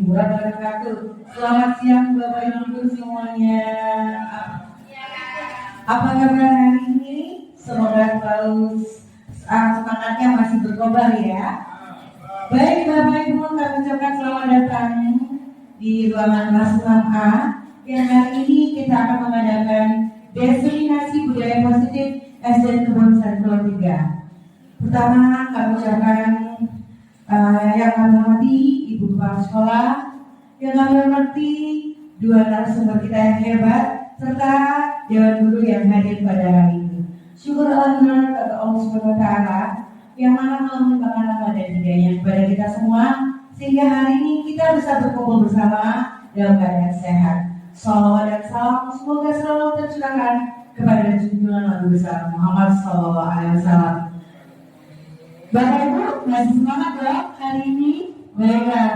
wabarakatuh. Selamat siang Bapak Ibu semuanya. Apa kabar hari ini? Semoga selalu semangatnya masih berkobar ya. Baik Bapak Ibu, kami ucapkan selamat datang di ruangan kelas 6A yang hari ini kita akan mengadakan diseminasi budaya positif SD Kebon Sari Pulau 3. Pertama kami ucapkan yang kami hormati Ibu Kepala Sekolah, yang kami hormati dua narasumber kita yang hebat, serta Dewan Guru yang hadir pada hari ini. Syukur Alhamdulillah kepada Allah Subhanahu wa Ta'ala yang mana melimpahkan nama dan hidayah kepada kita semua, sehingga hari ini kita bisa berkumpul bersama dalam keadaan sehat. Salawat dan salam semoga selalu tercurahkan kepada junjungan Nabi besar Muhammad Sallallahu Alaihi Wasallam. Bapak Ibu masih semangat dong hari ini? Baiklah,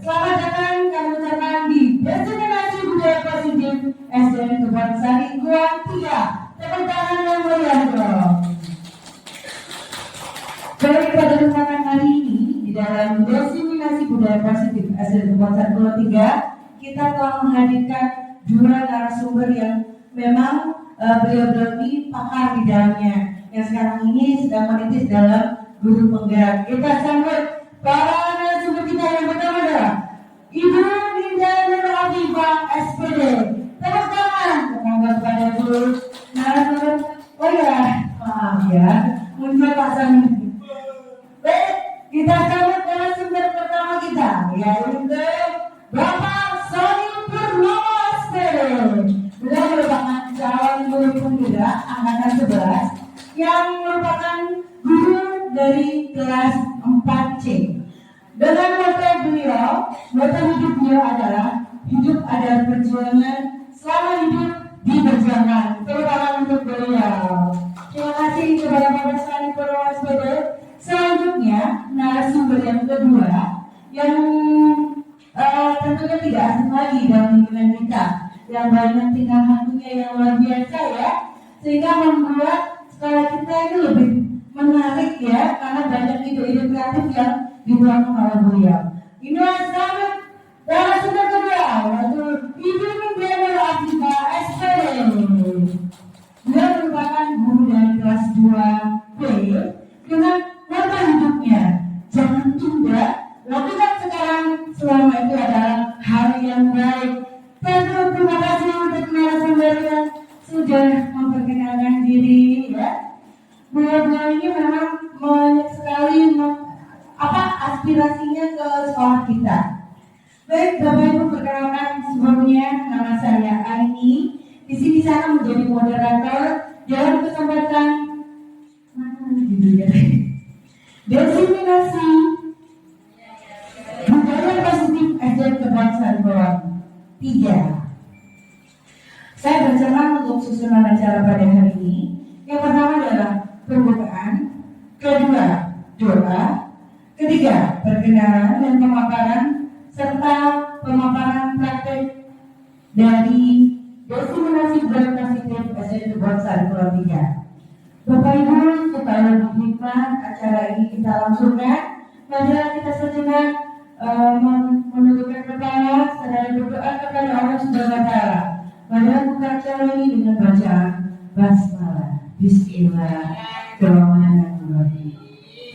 selamat datang kami ucapkan di Diseminasi Budaya Positif SDN Kebon Sari Pulau 3. Tepuk tangan yang meriah dong. Baik, pada kesempatan hari ini di dalam Diseminasi Budaya Positif SDN Kebon Sari Pulau 3, kita telah menghadirkan dua narasumber yang memang beliau-beliau ini pakar di dalamnya, yang sekarang ini sedang merintis dalam guru penggerak. Kita sambut para narasumber kita yang pertama adalah Ibu Ninda Nur Afifah SPD. Tepuk tangan kepada Bu narasumber. Oh ya, maaf ya, muncul pasang. Baik, kita sambut narasumber pertama kita, yaitu Bapak Sony Purnomo SPD. Beliau merupakan calon guru penggerak angkatan 11 yang merupakan guru dari kelas 4C. Dengan moto hidup beliau adalah hidup adalah perjuangan, selalu hidup diperjuangkan. Terutama untuk beliau. Terima kasih kepada Bapak Sony Purnomo SPD. Selanjutnya narasumber yang kedua yang tentunya tidak asing lagi dalam lingkungan kita, yang banyak tingkah lakunya yang luar biasa ya, sehingga membuat sekolah kita ini lebih menarik ya, karena banyak ide-ide kreatif yang dituangkan oleh beliau. Ini selamat narasumber kedua, yaitu Ibu Ninda Nur Afifah SPD. Beliau merupakan guru dari kelas 2B dengan moto hidupnya, jangan tunda, lakukan sekarang, selama itu adalah hari yang baik. Tentu terima kasih untuk narasumber yang sudah memperkenalkan diri ya. Beliau ini memang banyak sekali aspirasinya ke sekolah kita. Baik, Bapak Ibu, perkenalkan sebelumnya nama saya Aini. Di sini saya menjadi moderator dalam kesempatan Diseminasi Budaya Positif SDN Kebon Sari Pulau 3. Saya bercerita untuk susunan acara pada hari ini. Yang pertama adalah pembukaan, kedua doa, ketiga perkenalan dan pemaparan serta pemaparan praktek dari Diseminasi Budaya Positif SDN Kebon Sari Pulau 3. Bapak Ibu, supaya lebih nikmat acara ini kita langsungkan, marilah kita sejenak menundukkan kepala serta berdoa kepada Allah Subhanahu wa Ta'ala. Marilah buka acara ini dengan bacaan basmalah. Bismillahirrahmanirrahim.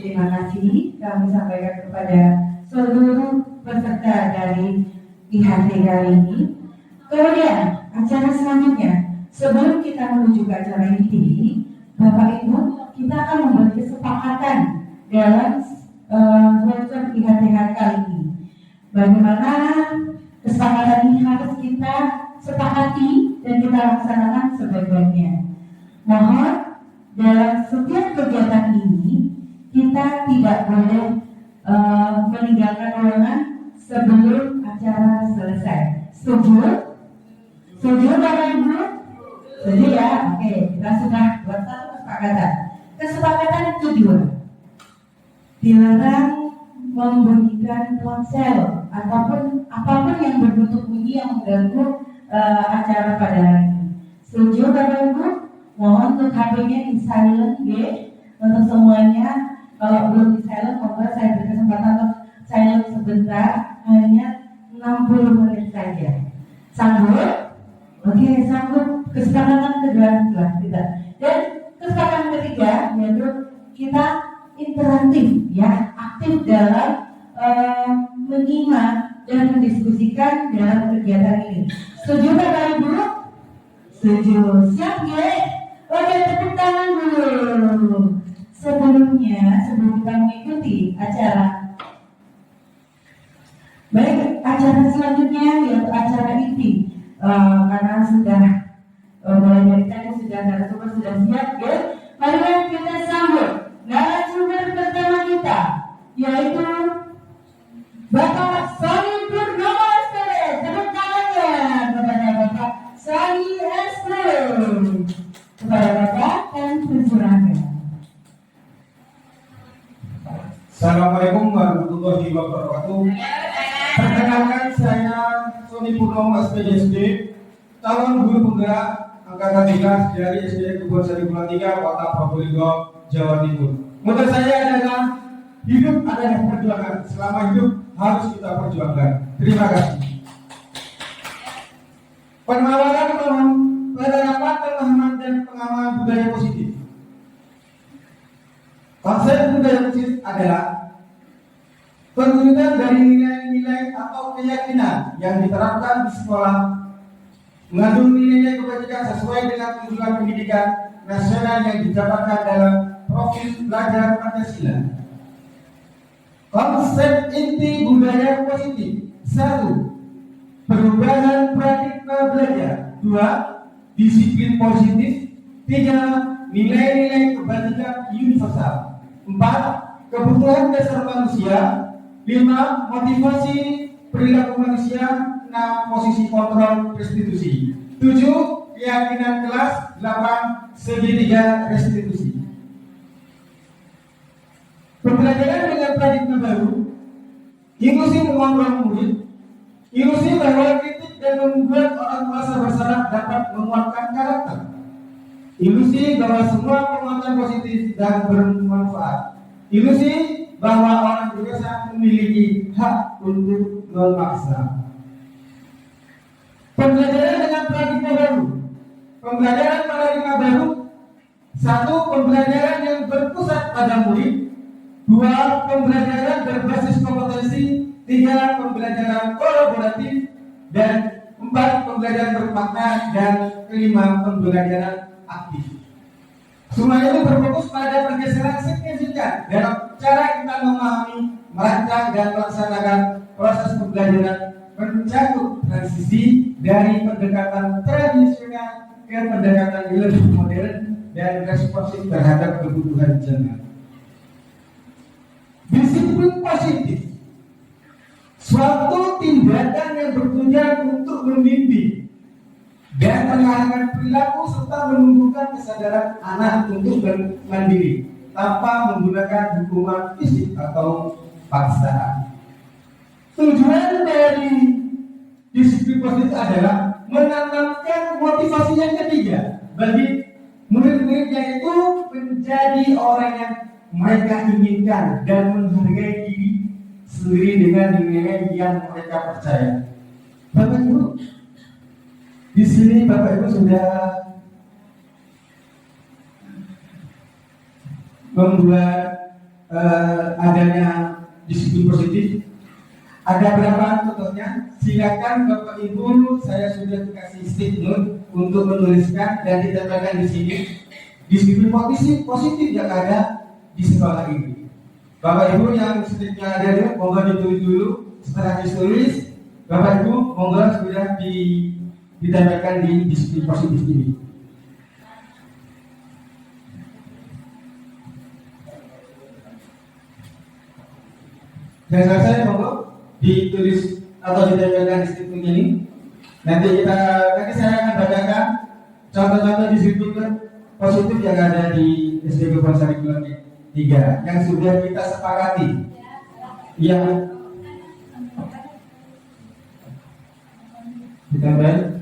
Terima kasih kami sampaikan kepada seluruh peserta dari IHT kali ini. Kemudian acara selanjutnya, sebelum kita menuju ke acara inti, Bapak Ibu, kita akan membuat kesepakatan dalam workshop IHTH kali ini. Bagaimana kesepakatan ini harus kita sepakati dan kita laksanakan sebaik-baiknya. Mohon dalam setiap kegiatan ini kita tidak boleh meninggalkan ruangan sebelum acara selesai. Setuju? Setuju Bapak Ibu? Setuju ya? Oke, kita sudah buat satu kesepakatan. Kesepakatan kedua, dilarang membunyikan ponsel ataupun apapun yang berbentuk bunyi yang mengganggu acara pada hari ini. Setuju Bapak Ibu? Mohon untuk HP-nya di silent ya, untuk semuanya. Kalau belum di silent, maka saya beri kesempatan untuk silent sebentar, hanya 60 menit saja. Sanggup? Oke, sanggup. Kesepakatan kedua setelah kita. Dan kesepakatan ketiga yaitu kita interaktif, ya, aktif dalam menyimak dan mendiskusikan dalam kegiatan ini. Setuju Bapak Ibu? Setuju. Siap ya? Oke, tepuk tangan dulu. Sebelum kita mengikuti acara, baik, acara selanjutnya yaitu acara inti. Karena sudah mulai dari tadi sudah narasumber sudah siap, ya. Mari kita sambut narasumber pertama kita, yaitu Bapak Sony Purnomo SPD. Tepuk tangannya kepada Bapak Sony SPD. Kepada Bapak dan persilakan. Assalamualaikum warahmatullahi wabarakatuh. Perkenalkan, saya Sony Purnomo SPD, calon guru penggerak angkatan 3 dari SD Kebonsari Bulan 3, Kota Probolinggo, Jawa Timur. Motto saya adalah hidup adalah perjuangan. Selama hidup harus kita perjuangkan. Terima kasih. Penawaran penerapan pemahaman dan pengawalan budaya positif. Konsep budaya positif adalah perwujudan dari nilai-nilai atau keyakinan yang diterapkan di sekolah, mengandung nilai-nilai kebajikan sesuai dengan tujuan pendidikan nasional yang didapatkan dalam profil belajar Pancasila. Konsep inti budaya positif: 1. Perubahan paradigma belajar. 2. Disiplin positif. 3. Nilai-nilai kebajikan universal. 4. Kebutuhan dasar manusia. 5. Motivasi perilaku manusia. 6. Posisi kontrol restitusi. 7. Keyakinan kelas. 8. Segitiga restitusi. Pembelajaran dengan paradigma baru, inklusi mengontrol murid, ilusi bahwa kritik dan membuat orang merasa bersalah dapat menguatkan karakter, ilusi bahwa semua penguatan positif dan bermanfaat, ilusi bahwa orang dewasa memiliki hak untuk memaksa. Pembelajaran dengan paradigma baru. Pembelajaran paradigma baru: 1. Pembelajaran yang berpusat pada murid. 2. Pembelajaran berbasis kompetensi. 3. Pembelajaran kolaboratif. Dan 4. Pembelajaran bermakna. Dan 5. Pembelajaran aktif. Semua itu berfokus pada pergeseran signifikan dalam cara kita memahami, merancang, dan melaksanakan proses pembelajaran mencakup transisi dari pendekatan tradisional ke pendekatan lebih modern dan responsif terhadap kebutuhan zaman. Disiplin positif: suatu tindakan yang bertujuan untuk membimbing dan mengarahkan perilaku serta menumbuhkan kesadaran anak untuk mandiri tanpa menggunakan hukuman fisik atau paksaan. Tujuan dari disiplin positif adalah menanamkan motivasi yang ketiga bagi murid-murid, yaitu menjadi orang yang mereka inginkan dan menghargai diri sendiri dengan nilai yang mereka percaya. Bapak Ibu, di sini Bapak Ibu sudah membuat adanya disiplin positif. Ada berapa contohnya? Silakan Bapak Ibu, saya sudah kasih statement untuk menuliskan dan ditempelkan di sini. Disiplin positif yang ada di sekolah ini. Bapak Ibu yang sedikitnya ada dulu, monggo ditulis dulu. Setelah ditulis, Bapak Ibu monggo sudah ditempelkan di disiplin positif ini. Dan selesai monggo ditulis atau ditempelkan disiplin ini. Nanti saya akan bacakan contoh-contoh disiplin positif yang ada di SD Kebonsari Bulan 3 yang sudah kita sepakati. Yang ditambah.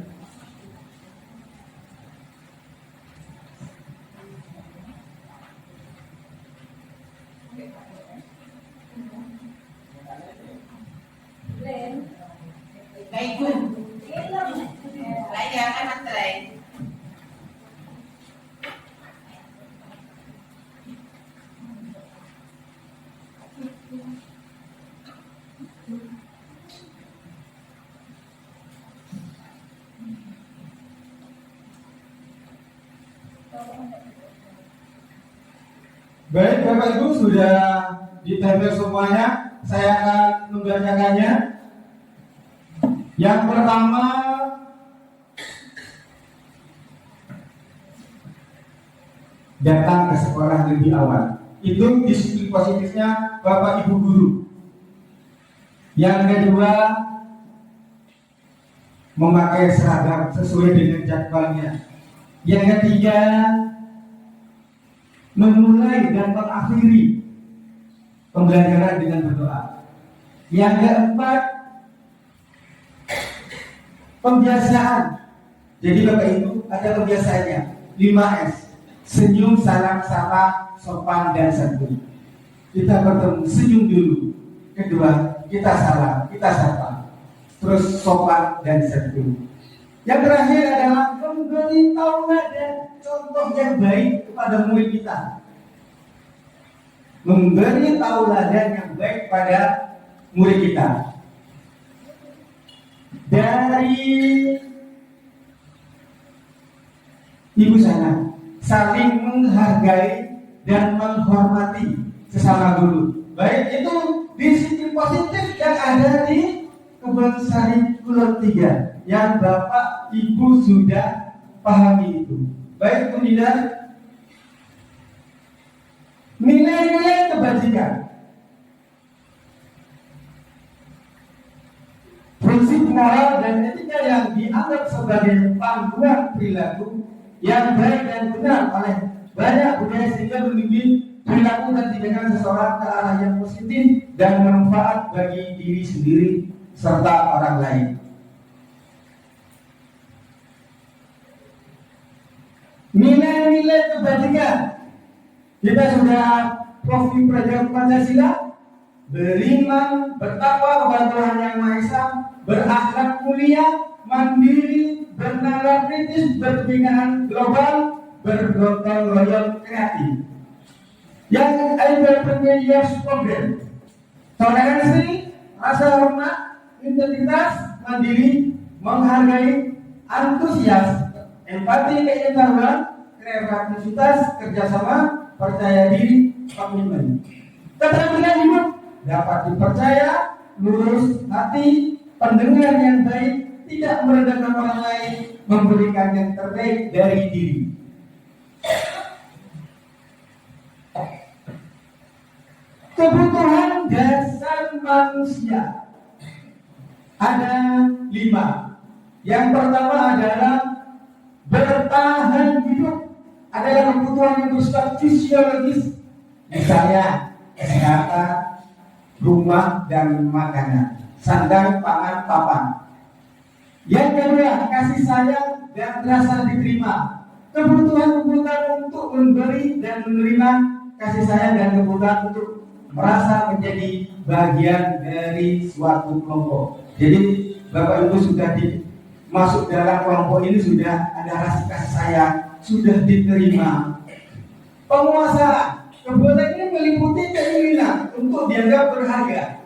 Baik, Bapak Ibu sudah ditempel semuanya. Saya akan membacakannya. Yang pertama, datang ke sekolah lebih awal. Itu disiplin positifnya Bapak Ibu guru. Yang kedua, memakai seragam sesuai dengan jadwalnya. Yang ketiga, memulai dan mengakhiri pembelajaran dengan berdoa. Yang keempat, pembiasaan. Jadi Bapak Ibu ada pembiasaannya 5S. Senyum, salam, sapa, sopan, dan santun. Kita bertemu, senyum dulu. Kedua, kita salam, kita sapa. Terus sopan dan santun. Yang terakhir adalah memberi tauladan, contoh yang baik kepada murid kita. Memberi tauladan yang baik pada murid kita. Dari ibu sana, saling menghargai dan menghormati sesama guru. Baik itu disiplin positif yang ada di Kebun Sari Kulon 3 yang Bapak Ibu sudah pahami itu. Baik kemudian nilai-nilai kebajikan. Prinsip moral dan etika yang dianggap sebagai panduan perilaku yang baik dan benar oleh banyak budaya sehingga membimbing perilaku dan tindakan seseorang ke arah yang positif dan bermanfaat bagi diri sendiri serta orang lain. Nilai-nilai kebajikan. Kita sudah profil pelajaran Pancasila, beriman, bertakwa kepada Tuhan Yang Maha Esa, berakhlak mulia, mandiri, bernalar kritis, berkebinekaan global, bergotong royong kreatif. Yang entrepreneurs program, toleransi, rasa hormat, integritas, mandiri, menghargai, antusias, empati, keinginaran, kreativitas, kerjasama, percaya diri, komitmen. Keterampilan hidup dapat dipercaya, lurus hati, pendengar yang baik, tidak merendahkan orang lain, memberikan yang terbaik dari diri. Kebutuhan dasar manusia ada 5. Yang pertama adalah bertahan hidup, adalah kebutuhan yang bersifat fisiologis, misalnya kesehatan, rumah dan makanan, sandang, pangan, papan. Yang kedua, kasih sayang dan rasa diterima, kebutuhan untuk memberi dan menerima kasih sayang dan kebutuhan untuk merasa menjadi bagian dari suatu kelompok. Jadi Bapak Ibu sudah masuk dalam kelompok ini, sudah ada rasa kasih sayang, sudah diterima. Penguasa, kebutuhan ini meliputi keinginan untuk dianggap berharga,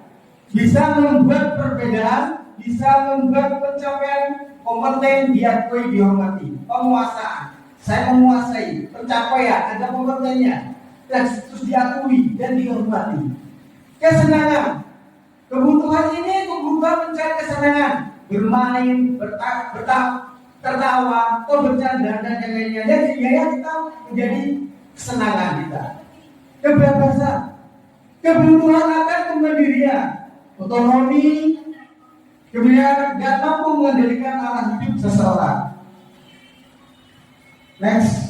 bisa membuat perbedaan, bisa membuat pencapaian kompeten diakui, dihormati. Penguasaan, saya menguasai, pencapaian, ada kompetennya, dan terus diakui dan dihormati. Kesenangan, kebutuhan ini kebutuhan mencari kesenangan, bermain, tertawa, atau bercanda dan yang lainnya. Dan sehingga kita menjadi kesenangan kita. Kebebasan, kebutuhan akan kemandirian, otonomi, kemudian tidak mampu mengendalikan arah hidup seseorang. Next.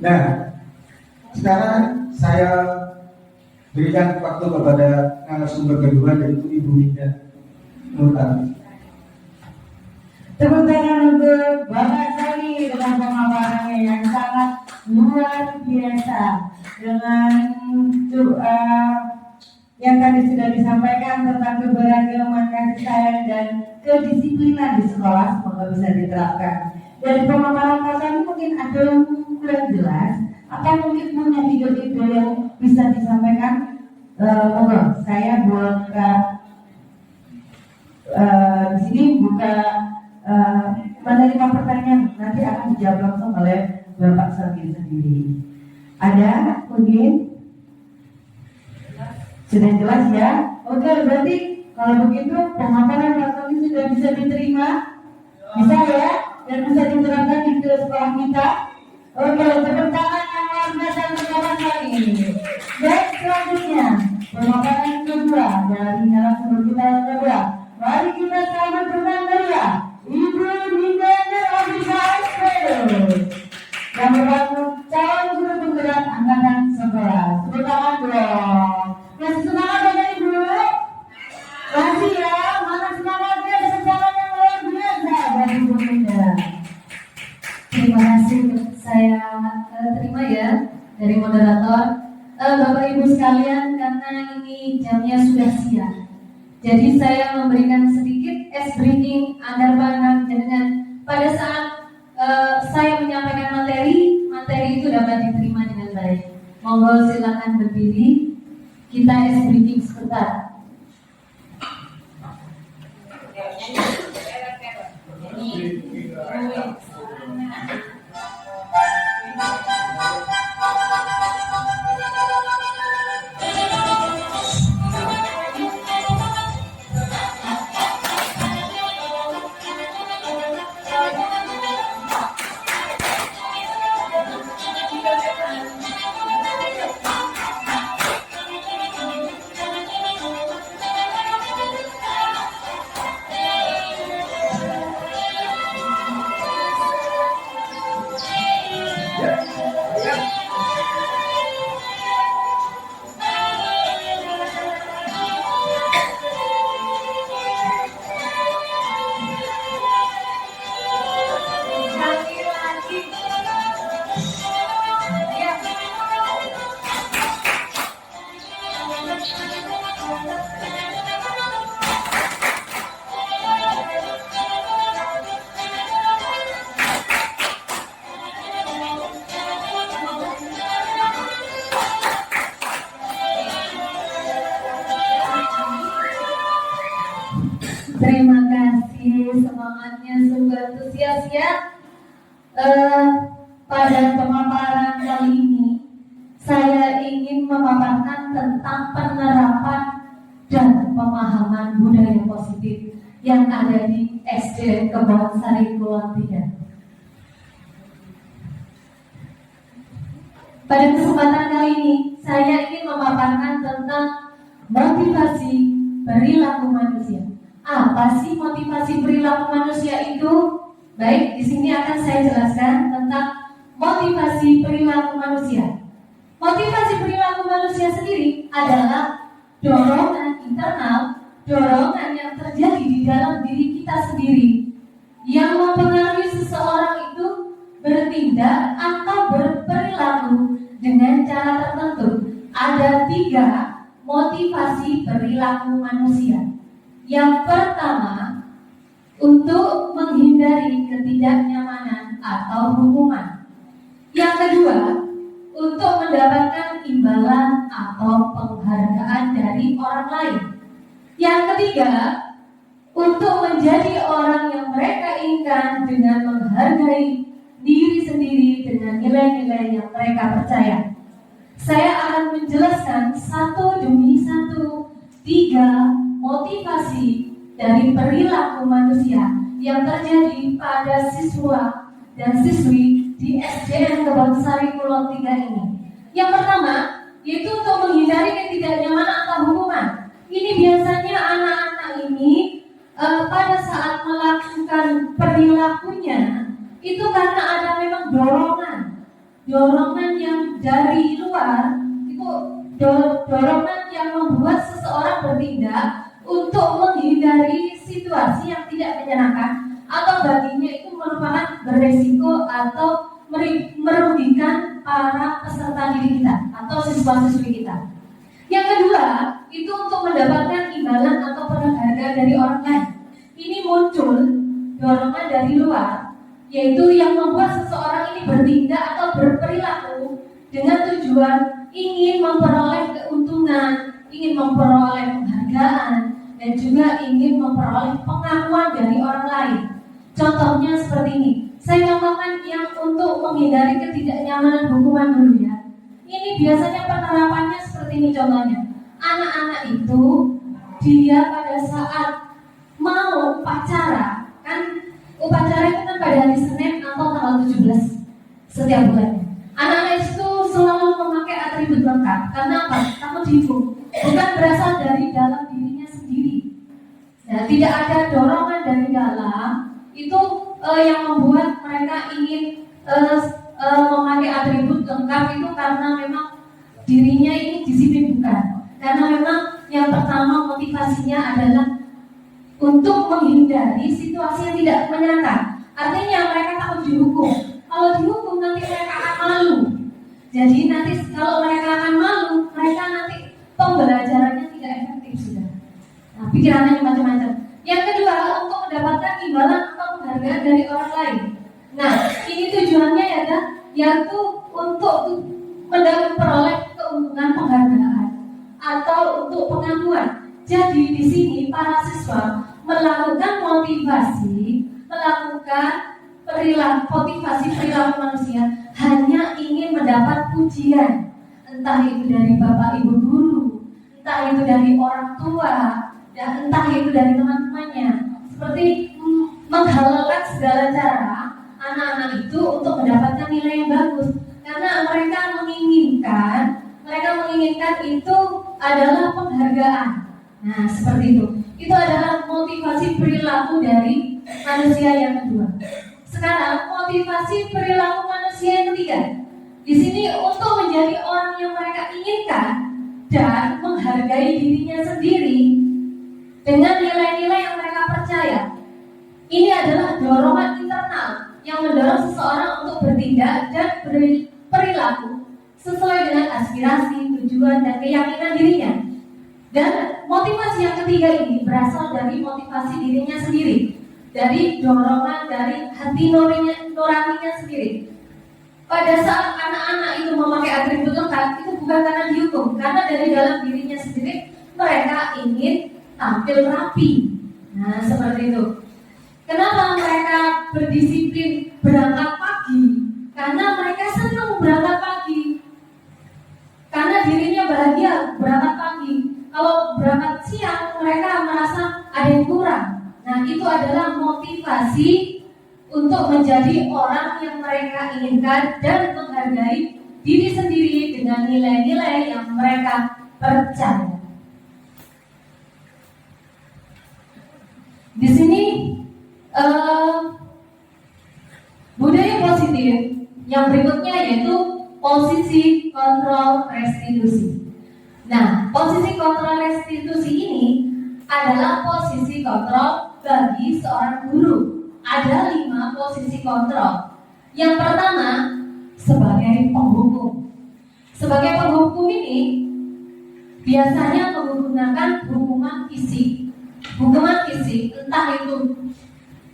Nah, sekarang saya berikan waktu kepada narasumber kedua, yaitu Ibu Nida Nurani. Tepuk tangan untuk Bapak Sali dengan pemaparannya yang sangat luar biasa, dengan doa yang tadi sudah disampaikan tentang keberagaman, kasih sayang dan kedisiplinan di sekolah, semoga bisa diterapkan. Dari pemaparan Pak Sali mungkin ada yang kurang jelas, atau mungkin punya ide-ide yang bisa disampaikan. Monggo, saya buka Di sini buka menerima pertanyaan, nanti akan dijawab langsung oleh Bapak Sabir sendiri. Ada mungkin? Sudah jelas ya? Oke, berarti kalau begitu pemaparan Pak Sabir sudah bisa diterima? Bisa ya? Dan bisa diterapkan di sekolah kita? Oke, tepuk tangan yang luar biasa untuk Bapak Sabir. Baik, selanjutnya pemaparan kedua dari narasumber kita yang kedua. Mari kita selamat bernyanyi ya, Ibu Nindana Ofisa Espedo yang merupakan calon guru penggerak angkatan 11. Tepuk tangan dong. Kasih semangat ya Ibu. Kasih ya, mana semangatnya, semangat yang luar biasa dari Ibu Nindana. Terima kasih saya terima ya dari moderator. Bapak Ibu sekalian, karena ini jamnya sudah siang, jadi saya memberikan sedikit ice breaking agar barang dengan pada saat saya menyampaikan materi itu dapat diterima dengan baik. Monggo silakan berdiri, kita ice breaking sebentar. Terima kasih, semangatnya sungguh antusias ya. Pada pemaparan kali ini saya ingin memaparkan tentang penerapan dan pemahaman budaya positif yang ada di SD Kebon Sari Kulon 3. Pada kesempatan kali ini saya ingin memaparkan tentang motivasi perilaku manusia. Apa sih motivasi perilaku manusia itu? Baik, di sini akan saya jelaskan tentang motivasi perilaku manusia. Motivasi perilaku manusia sendiri adalah dorongan internal, dorongan yang terjadi di dalam diri kita sendiri yang mempengaruhi seseorang itu bertindak atau berperilaku dengan cara tertentu. Ada 3 motivasi perilaku manusia. Yang pertama, untuk menghindari ketidaknyamanan atau hukuman. Yang kedua, untuk mendapatkan imbalan atau penghargaan dari orang lain. Yang ketiga, untuk menjadi orang yang mereka inginkan dengan menghargai diri sendiri dengan nilai-nilai yang mereka percaya. Saya akan menjelaskan satu demi satu 3 motivasi dari perilaku manusia yang terjadi pada siswa dan siswi di SDN Kebon Sari Kulon 3 ini. Yang pertama, yaitu untuk menghindari ketidaknyamanan atau hukuman. Ini biasanya anak-anak ini pada saat melakukan perilakunya itu karena ada memang dorongan yang dari luar, itu dorongan yang membuat seseorang bertindak untuk menghindari situasi yang tidak menyenangkan atau baginya itu merupakan beresiko atau merugikan para peserta didik kita atau siswa-siswi kita. Yang kedua, itu untuk mendapatkan imbalan atau penghargaan dari orang lain. Ini muncul dorongan dari luar, yaitu yang membuat seseorang ini bertindak atau berperilaku dengan tujuan ingin memperoleh keuntungan, ingin memperoleh penghargaan dan juga ingin memperoleh pengakuan dari orang lain. Contohnya seperti ini. Saya contohkan yang untuk menghindari ketidaknyamanan hukuman dulu ya. Ini biasanya penerapannya seperti ini contohnya. Anak-anak itu dia pada saat mau upacara, kan upacara itu kan pada hari Senin atau tanggal 17 setiap bulan. Anak-anak itu selalu memakai atribut lengkap. Karena apa? Takut dihukum. Bukan berasal dari dalam dirinya sendiri. Nah, tidak ada dorongan dari dalam itu yang membuat mereka ingin memakai atribut lengkap itu karena memang dirinya ini disiplin, bukan. Karena memang yang pertama motivasinya adalah untuk menghindari situasi yang tidak menyenangkan. Artinya mereka takut dihukum. Kalau dihukum nanti mereka akan malu. Jadi nanti kalau mereka akan malu, mereka nanti pembelajarannya tidak efektif sudah. Nah, pikirannya macam-macam. Yang kedua, untuk mendapatkan imbalan atau penghargaan dari orang lain. Nah, ini tujuannya yaitu untuk memperoleh keuntungan penghargaan atau untuk pengakuan. Jadi di sini para siswa melakukan motivasi, melakukan motivasi perilaku manusia hanya ingin mendapat pujian, entah itu dari bapak ibu guru, entah itu dari orang tua, dan entah itu dari teman-temannya. Seperti menghalalkan segala cara anak-anak itu untuk mendapatkan nilai yang bagus, karena mereka menginginkan itu adalah penghargaan. Nah, seperti itu. Itu adalah motivasi perilaku dari manusia yang kedua. Sekarang motivasi perilaku manusia yang ketiga. Di sini untuk menjadi orang yang mereka inginkan dan menghargai dirinya sendiri dengan nilai-nilai yang mereka percaya. Ini adalah dorongan internal yang mendorong seseorang untuk bertindak dan berperilaku sesuai dengan aspirasi, tujuan, dan keyakinan dirinya. Dan motivasi yang ketiga ini berasal dari motivasi dirinya sendiri, dari dorongan dari hati nuraninya sendiri. Pada saat anak-anak itu memakai atribut lengkap, itu bukan karena dihukum, karena dari dalam dirinya sendiri mereka ingin tampil rapi. Nah, seperti itu. Kenapa mereka berdisiplin berangkat pagi? Karena mereka senang berangkat pagi. Karena dirinya bahagia berangkat pagi. Kalau berangkat siang, mereka merasa ada yang kurang. Nah, itu adalah motivasi untuk menjadi orang yang mereka inginkan dan menghargai diri sendiri dengan nilai-nilai yang mereka percaya. Di sini budaya positif yang berikutnya yaitu posisi kontrol restitusi. Nah, posisi kontrol restitusi ini adalah posisi kontrol bagi seorang guru. Ada 5 posisi kontrol. Yang pertama, sebagai penghukum. Sebagai penghukum ini biasanya menggunakan hukuman fisik. Hukuman fisik, entah itu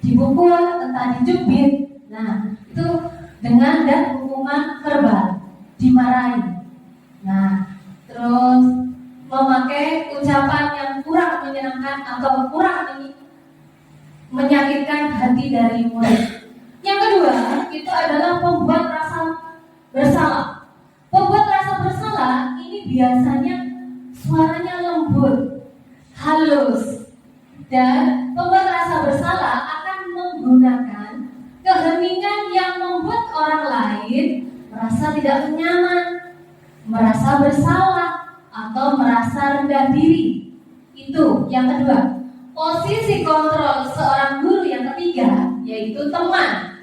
dipukul, entah dicubit. Nah, itu dengan dan hukuman verbal, dimarahi. Nah, terus memakai ucapan yang kurang menyenangkan atau kurang menyakitkan hati dari murid. Yang kedua, itu adalah pembuat rasa bersalah. Pembuat rasa bersalah ini biasanya suaranya lembut, halus, dan pembuat rasa bersalah akan menggunakan keheningan yang membuat orang lain merasa tidak nyaman, merasa bersalah, atau merasa rendah diri. Itu yang kedua. Posisi kontrol seorang guru yang ketiga yaitu teman.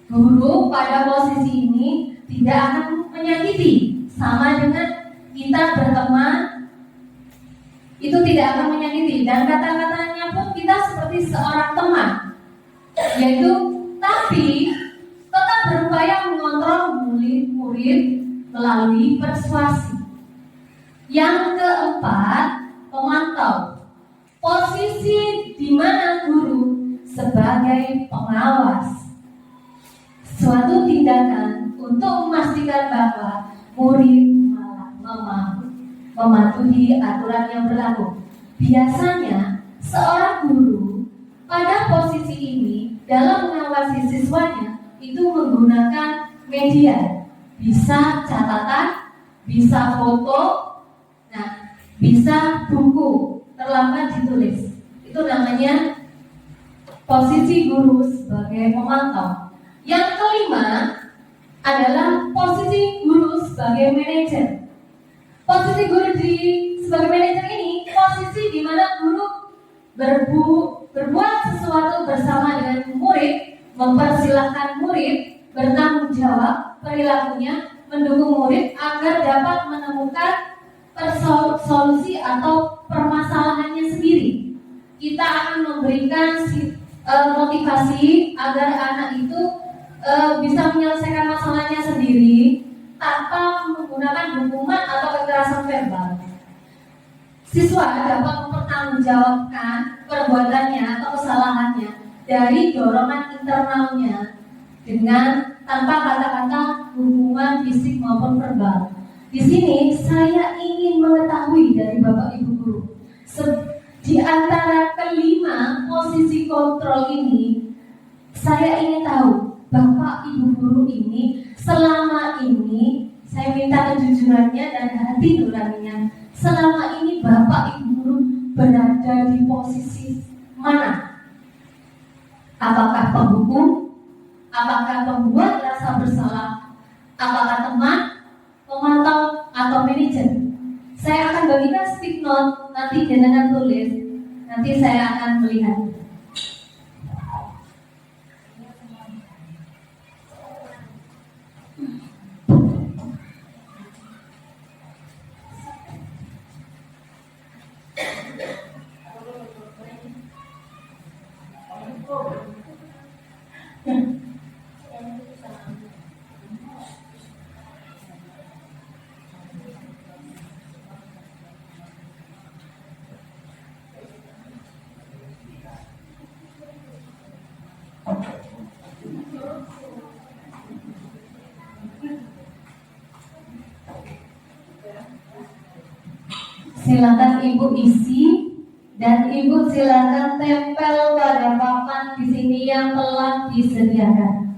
Guru pada posisi ini tidak akan menyakiti, sama dengan kita berteman itu tidak akan menyakiti, dan kata-katanya pun kita seperti seorang teman, yaitu tapi tetap berupaya mengontrol murid melalui persuasi. Yang keempat, pemantau. Posisi di mana guru sebagai pengawas suatu tindakan untuk memastikan bahwa murid mematuhi aturan yang berlaku. Biasanya seorang guru pada posisi ini dalam mengawasi siswanya itu menggunakan media, bisa catatan, bisa foto, nah bisa buku terlambat ditulis. Itu namanya posisi guru sebagai pemantau. Yang kelima adalah posisi guru sebagai manajer. Posisi guru sebagai manajer ini posisi di mana guru berbuat sesuatu bersama dengan murid, mempersilahkan murid bertanggung jawab perilakunya, mendukung murid agar dapat menemukan solusi atau permasalahannya sendiri. Kita akan memberikan motivasi agar anak itu bisa menyelesaikan masalahnya sendiri tanpa menggunakan hukuman atau kekerasan verbal. Siswa dapat mempertanggungjawabkan perbuatannya atau kesalahannya dari dorongan internalnya dengan tanpa kata-kata hukuman fisik maupun verbal. Di sini saya ingin mengetahui dari Bapak Ibu guru, di antara kelima posisi kontrol ini, saya ingin tahu Bapak Ibu guru ini selama ini, saya minta kejujurannya dan hati nuraninya. Selama ini Bapak Ibu guru berada di posisi mana? Apakah penghukum? Apakah pembuat rasa bersalah? Apakah teman, pemantau, atau manajer? Saya akan bagikan stick note, nanti dengan tulis. Nanti saya akan melihat. Silakan Ibu isi dan Ibu silakan tempel pada papan di sini yang telah disediakan.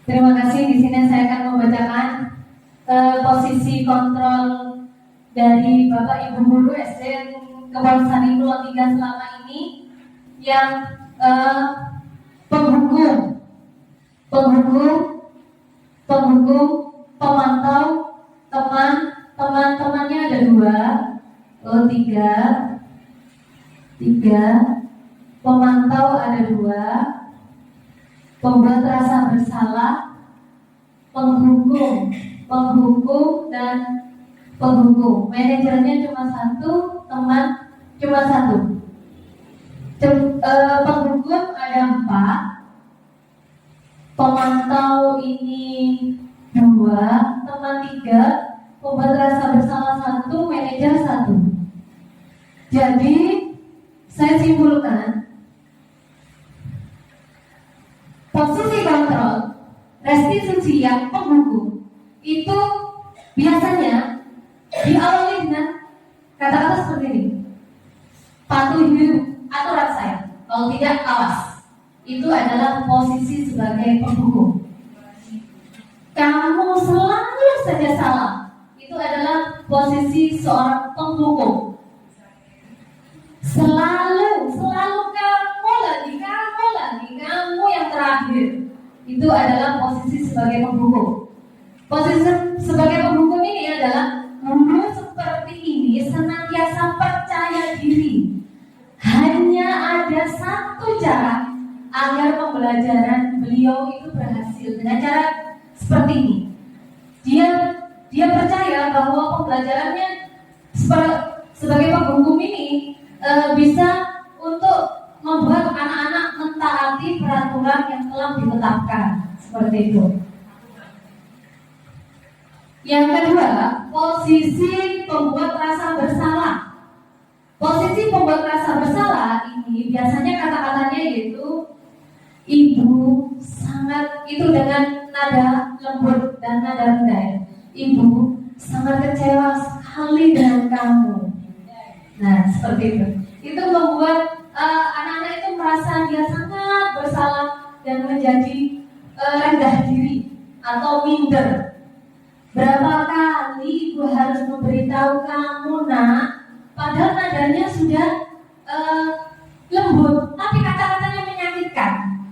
Terima kasih. Di sini saya akan membacakan posisi kontrol dari Bapak Ibu guru SD Kebangsan Pulau 3 selama ini, yang penghukum, pemantau, teman-temannya ada tiga, pemantau ada 2, pembuat rasa bersalah, penghukum dan penghukum. Manajernya cuma 1, teman cuma 1. Penghukum ada 4, pemantau ini 2, teman 3, pembuat rasa bersalah 1, manajer 1. Jadi saya simpulkan, posisi kontrol restitusi yang penghukum itu biasanya diawali dengan kata-kata seperti ini: patuhi aturan saya, kalau tidak awas. Itu adalah posisi sebagai penghukum. Kamu selalu saja salah. Itu adalah posisi seorang penghukum. Selalu kamu yang terakhir. Itu adalah posisi sebagai penghukum. Posisi sebagai penghukum ini adalah guru seperti ini senantiasa percaya diri. Hanya ada satu cara agar pembelajaran beliau itu berhasil, dengan cara seperti ini. Dia percaya bahwa pembelajarannya sebagai penghukum ini bisa untuk membuat anak-anak mentaati peraturan yang telah ditetapkan, seperti itu. Yang kedua, posisi pembuat rasa bersalah. Posisi pembuat rasa bersalah ini biasanya kata-katanya yaitu ibu sangat, itu dengan nada lembut dan nada rendah. Ibu sangat kecewa sekali dengan kamu. Nah, seperti itu. Itu membuat anak-anak itu merasa dia sangat bersalah dan menjadi rendah diri atau minder. Berapa kali ibu harus memberitahu kamu, nak? Padahal nadanya sudah lembut, tapi kata-katanya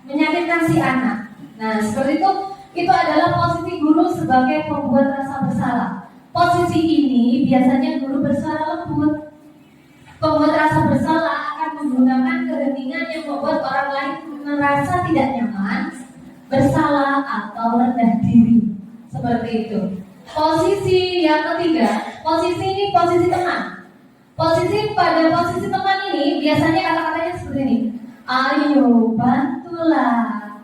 menyakitkan si anak. Nah, seperti itu adalah posisi guru sebagai pembuat rasa bersalah. Posisi ini biasanya guru bersuara lembut. Pembuat rasa bersalah akan menggunakan keheningan yang membuat orang lain merasa tidak nyaman, bersalah atau rendah diri. Seperti itu. Posisi yang ketiga, posisi ini posisi teman. Pada posisi teman ini biasanya kata-katanya seperti ini. Ayo bantulah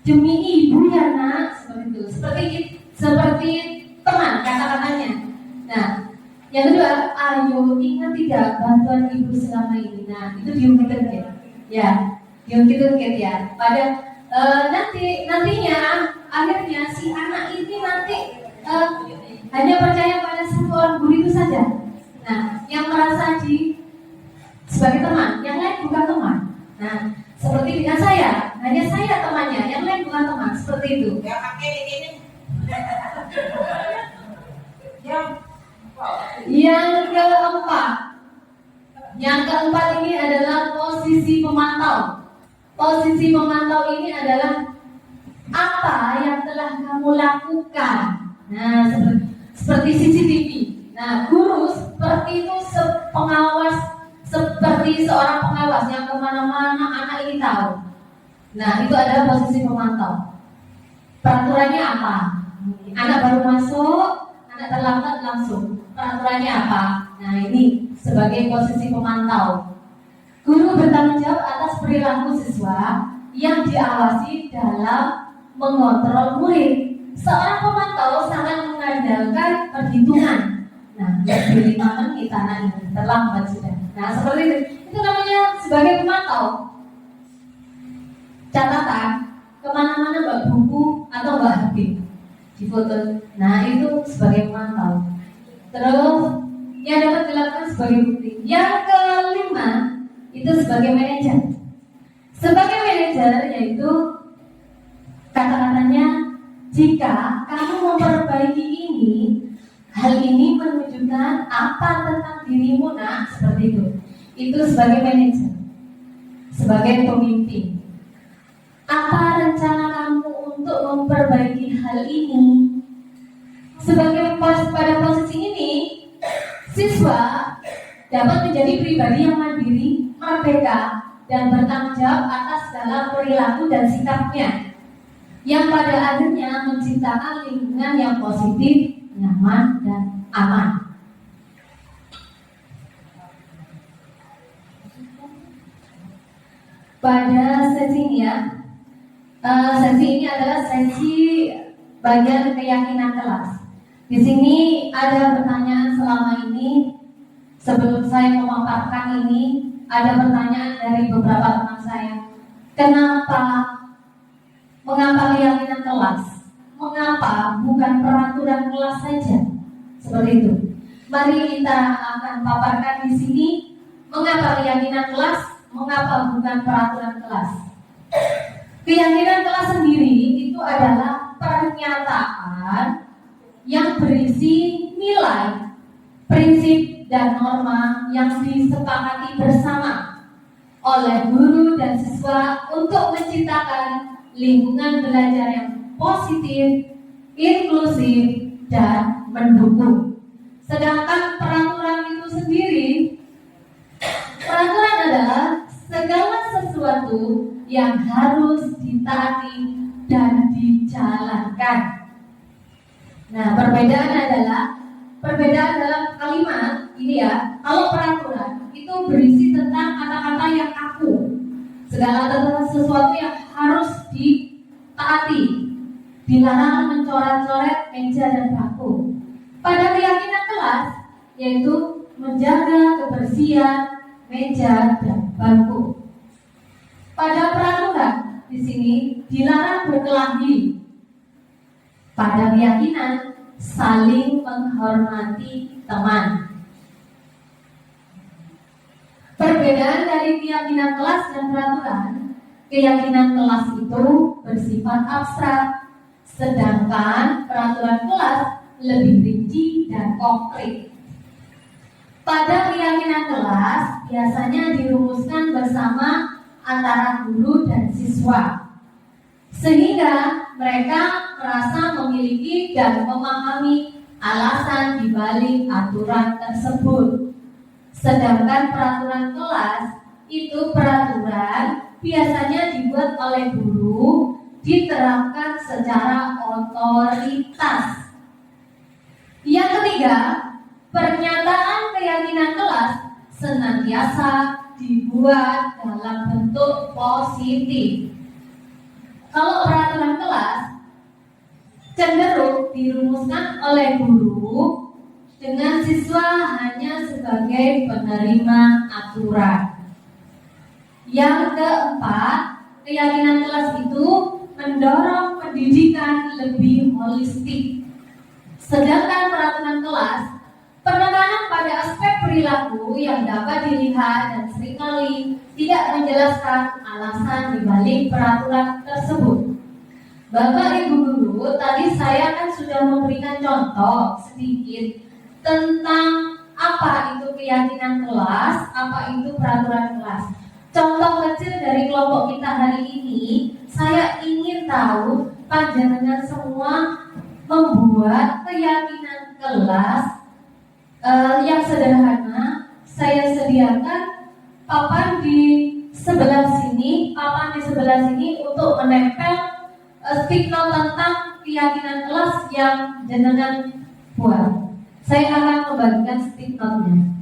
demi ibu ya nak, seperti itu. Seperti teman kata-katanya. Nah, yang kedua, ayo ingat tidak bantuan ibu selama ini. Nah, itu diungkitkan ya, diungkitkan ya. Pada nantinya akhirnya si anak ini nanti hanya percaya pada satu orang guru itu saja. Nah, yang merasa sebagai teman, yang lain bukan teman. Nah, seperti dengan saya, hanya saya temannya, yang lain bukan teman. Seperti itu. Yang keempat ini adalah posisi pemantau. Posisi pemantau ini adalah apa yang telah kamu lakukan. Nah, seperti CCTV. Nah, guru seperti itu seperti seorang pengawas yang kemana-mana anak ini tahu. Nah, itu adalah posisi pemantau. Peraturannya apa? Anak baru masuk, anak terlambat langsung. Peraturannya apa? Nah, ini sebagai posisi pemantau. Guru bertanggung jawab atas perilaku siswa yang diawasi dalam mengontrol murid. Seorang pemantau sangat mengandalkan perhitungan. Nah, lebih 5 menit anak ini terlambat sudah. Nah, seperti itu. Itu namanya sebagai pemantau. Catatan, kemana-mana bawa buku atau bawa HP di foto. Nah, itu sebagai pemantau. Terus yang dapat dilakukan sebagai bukti. Yang kelima itu sebagai manajer. Sebagai manajer yaitu kata-katanya, jika kamu memperbaiki ini, hal ini menunjukkan apa tentang dirimu, nak, seperti itu. Itu sebagai manajer, sebagai pemimpin. Apa rencana kamu untuk memperbaiki hal ini? Sebagai pada posisi ini, siswa dapat menjadi pribadi yang mandiri, merdeka, dan bertanggung jawab atas segala perilaku dan sikapnya, yang pada akhirnya menciptakan lingkungan yang positif, nyaman, dan aman. Pada sesi ini sesi ini adalah sesi bagian keyakinan kelas. Di sini ada pertanyaan selama ini. Sebelum saya memaparkan ini, ada pertanyaan dari beberapa teman saya. Mengapa keyakinan kelas? Mengapa bukan peraturan kelas saja? Seperti itu. Mari kita akan paparkan di sini mengapa keyakinan kelas, mengapa bukan peraturan kelas. Keyakinan kelas sendiri itu adalah pernyataan yang berisi nilai, prinsip, dan norma yang disepakati bersama oleh guru dan siswa untuk menciptakan lingkungan belajar yang positif, inklusif, dan mendukung. Sedangkan peraturan itu sendiri, peraturan adalah segala sesuatu yang harus ditaati dan dijalankan. Nah, perbedaan dalam kalimat ini ya. Kalau peraturan itu berisi tentang kata-kata yang kaku, segala sesuatu yang harus ditaati, dilarang mencoret-coret meja dan bangku. Pada keyakinan kelas, yaitu menjaga kebersihan meja dan bangku. Pada peraturan di sini dilarang berkelahi. Pada keyakinan saling menghormati teman. Perbedaan dari keyakinan kelas dan peraturan, keyakinan kelas itu bersifat abstrak, sedangkan peraturan kelas lebih rinci dan konkret. Pada keyakinan kelas biasanya dirumuskan bersama antara guru dan siswa, sehingga mereka merasa memiliki dan memahami alasan dibalik aturan tersebut. Sedangkan peraturan kelas itu peraturan biasanya dibuat oleh guru, diterapkan secara otoritas. Yang ketiga, pernyataan keyakinan kelas senantiasa dibuat dalam bentuk positif. Kalau peraturan kelas cenderung dirumuskan oleh guru dengan siswa hanya sebagai penerima aturan. Yang keempat, keyakinan kelas itu mendorong pendidikan lebih holistik. Sedangkan peraturan kelas penekanan pada aspek perilaku yang dapat dilihat dan seringkali tidak menjelaskan alasan dibalik peraturan tersebut. Bapak Ibu Guru, tadi saya kan sudah memberikan contoh sedikit tentang apa itu keyakinan kelas, apa itu peraturan kelas. Contoh kecil dari kelompok kita hari ini, saya ingin tahu panjenengan semua membuat keyakinan kelas yang sederhana. Saya sediakan papan di sebelah sini untuk menempel stiker tentang keyakinan kelas yang jenengan buat. Saya akan membagikan stikernya.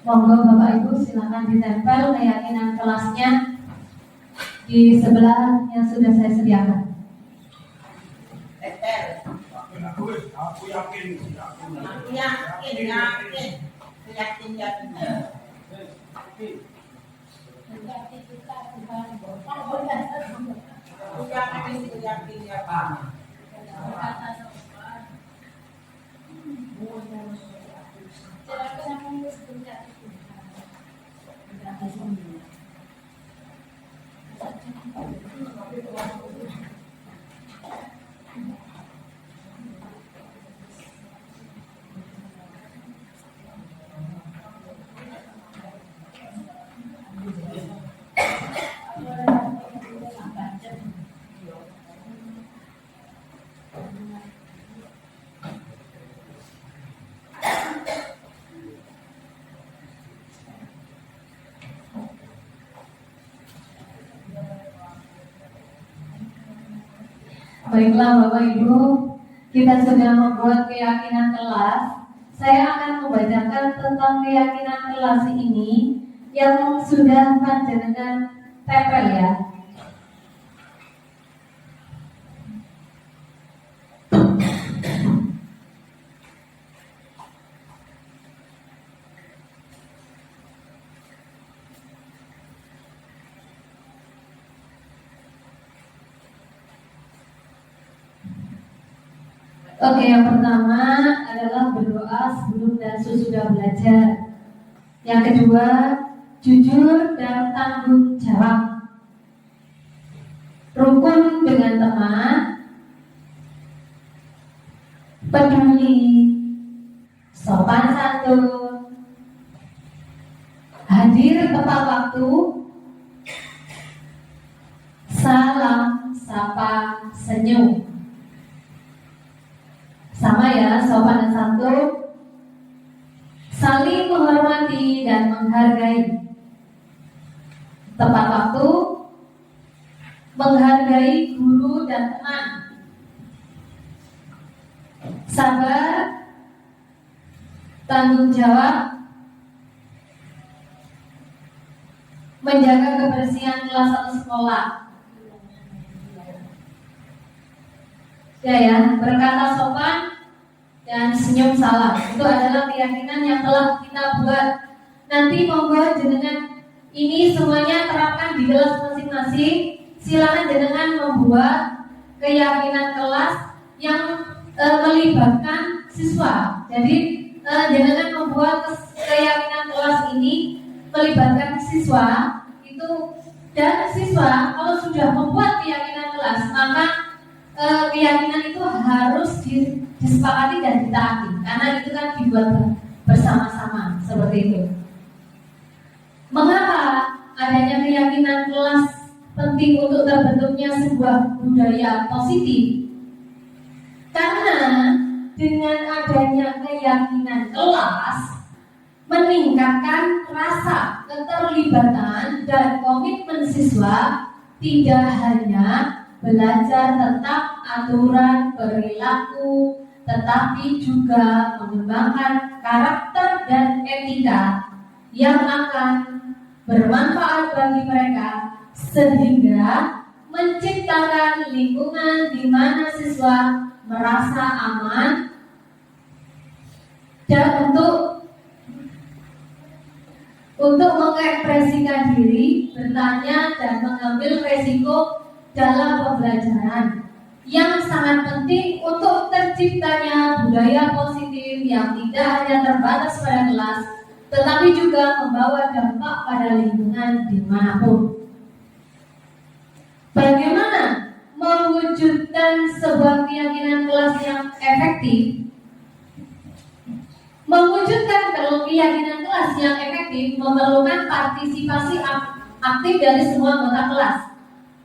Monggo Bapak Ibu silakan ditempel keyakinan kelasnya di sebelah yang sudah saya sediakan. Aku yakin. Baiklah Bapak Ibu, kita sudah membuat keyakinan kelas. Saya akan membacakan tentang keyakinan kelas ini yang sudah panjenengan tempel ya. Oke, yang pertama adalah berdoa sebelum dan sesudah belajar. Yang kedua, jujur dan tanggung jawab. Rukun dengan teman, peduli, sopan santun, hadir tepat waktu, salam, sapa, senyum. Sama ya, sopan dan santun, saling menghormati dan menghargai, tepat waktu, menghargai guru dan teman, sabar, tanggung jawab, menjaga kebersihan kelas atau sekolah. Ya, berkata sopan dan senyum salam. Itu adalah keyakinan yang telah kita buat. Nanti monggo jenengan ini semuanya terapkan di kelas masing-masing. Silakan jenengan membuat keyakinan kelas yang melibatkan siswa. Jadi jenengan membuat keyakinan kelas ini melibatkan siswa itu, dan siswa kalau sudah membuat keyakinan kelas maka keyakinan itu harus disepakati dan ditaati, karena itu kan dibuat bersama-sama seperti itu. Mengapa adanya keyakinan kelas penting untuk terbentuknya sebuah budaya positif? Karena dengan adanya keyakinan kelas meningkatkan rasa keterlibatan dan komitmen siswa, tidak hanya belajar tentang aturan perilaku, tetapi juga mengembangkan karakter dan etika yang akan bermanfaat bagi mereka, sehingga menciptakan lingkungan di mana siswa merasa aman dan untuk mengekspresikan diri, bertanya dan mengambil resiko dalam pembelajaran, yang sangat penting untuk terciptanya budaya positif yang tidak hanya terbatas pada kelas, tetapi juga membawa dampak pada lingkungan dimanapun. Bagaimana mewujudkan sebuah keyakinan kelas yang efektif? Mewujudkan keyakinan kelas yang efektif memerlukan partisipasi aktif dari semua anggota kelas,